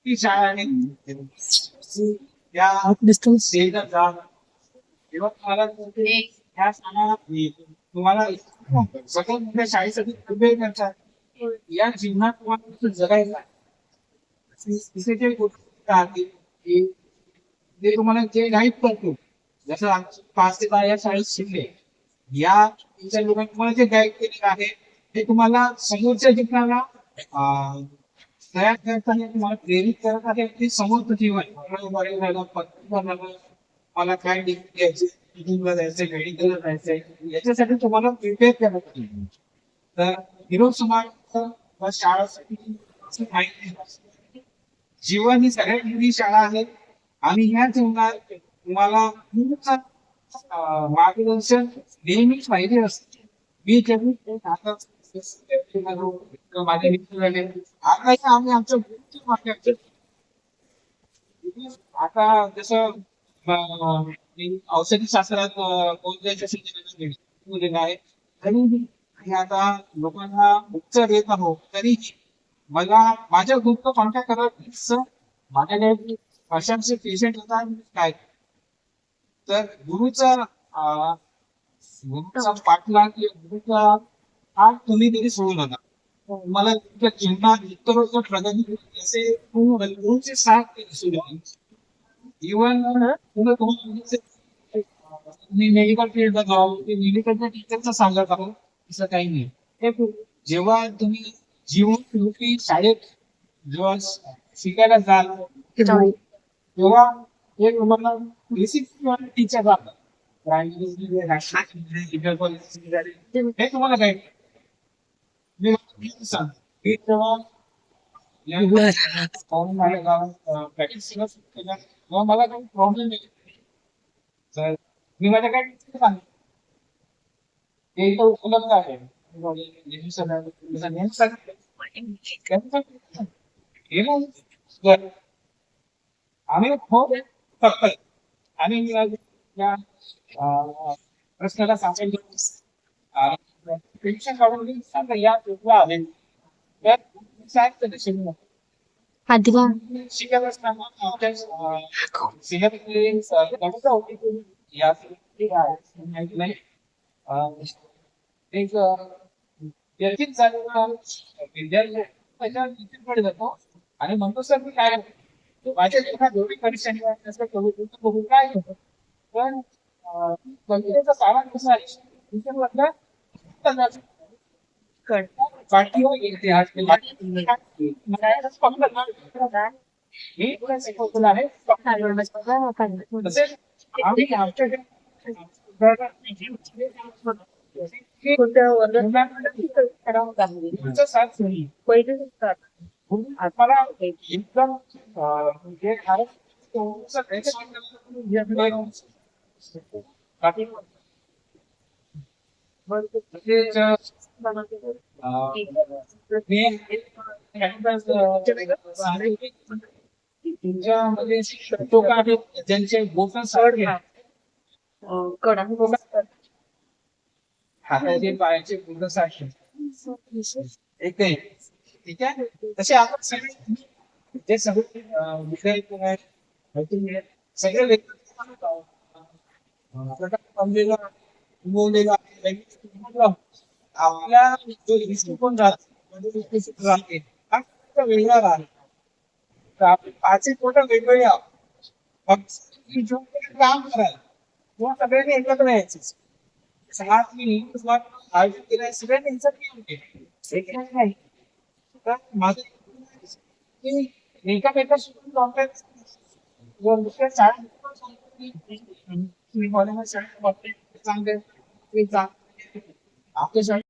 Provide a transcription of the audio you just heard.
ती शाळा आहे त्या शेतात जा तेव्हा तुम्हाला ह्या शाळा तुम्हाला सगळ्यात मोठ्या शाळेसाठी उभे करतात. या जीवनात तुम्हाला जगायचं आहे. तिथे जे गोष्टी आहेत ते तुम्हाला जे गाईड करतो जसं आमची 5 ते 10 या शाळेत शिकले या तुमच्या लोकांनी तुम्हाला जे गाईड केलेलं आहे ते तुम्हाला समोरच्या जीवनाला तयार करताना तुम्हाला प्रेरित करत आहे ते समोरचं जीवन मला काय डिग्री घ्यायची मीटिंगला जायचंय मेडिकलला जायचंय याच्यासाठी तुम्हाला प्रिपेअर करत आहे. तर विरोध समाज शाळासाठी जीवन ही सगळ्यात मोठी शाळा आहे आणि ह्या जीवनात तुम्हाला मार्गदर्शन नेहमीच पाहिजे असते. मी जेव्हा आता माझे मित्र झाले आता आम्ही आमच्या गुरूच्या मागे आमच्या आता जसं औषधी शास्त्रात कोणत्या आहे तरी आणि आता लोकांना उपचार येत आहो तरी मला माझ्या ग्रुपचा कॉन्टॅक्ट करा माझ्याकडे अशांचे पेशंट होतात काय तर गुरुचा पाठलाग किंवा गुरुचा हात तुम्ही तरी सोडू नका. मला तुमच्या जीवनात इतरोत्तर प्रगती असे गुरुचे साथ सोडून इव्हन तुम्ही मेडिकल फील्डला जाऊ ते मेडिकलच्या टीचरचा सांगत आहो असं काही नाही. जेव्हा तुम्ही जीवन शाळेत जेव्हा शिकायला जाल तेव्हा एक तुम्हाला बेसिक टीचर राहतात हे तुम्हाला काय मी जेव्हा माझ्या गावात प्रॅक्टिस केला तेव्हा मला काही प्रॉब्लेम नाही तर मी माझ्या काय सांगितलं ते इथं उपलब्ध आहे आम्ही हो आणि या प्रश्नाला सांगायला पेन्शन काढून सांगा या आहे तर आदिवा शिकत असताना या नाही एक व्यक्तीच झालेला विद्यार्थी जातो आणि म्हणतो सर मी काय माझ्या जीवनात एवढी परीक्षा बघू काय होतं पण कवितेचा सारा कसा आहे पाठीवर येते आज हे शिकवलं आहे तसेच आम्ही आमच्या साथ मला एकदम जे तुमच्यामध्ये तो का ज्यांचे बोटन सरळ घ्या हाताचे पायाचे बोटन सारखे एक ठीक आहे तसे आपण सगळे जे सगळे विषय सगळे आपल्या जो दृष्टिकोन राहते हा वेगळा राहते तर आपले पाचही पोटं वेगवेगळे फक्त काम कराल किंवा सगळ्यांनी एकत्र यायचं समाज मी आयोजित केलं सगळ्यांनी एकत्र नाही तर माझं एकामेकाशी कॉन्टॅक्ट दुसऱ्या शाळेत चांगले आपल्या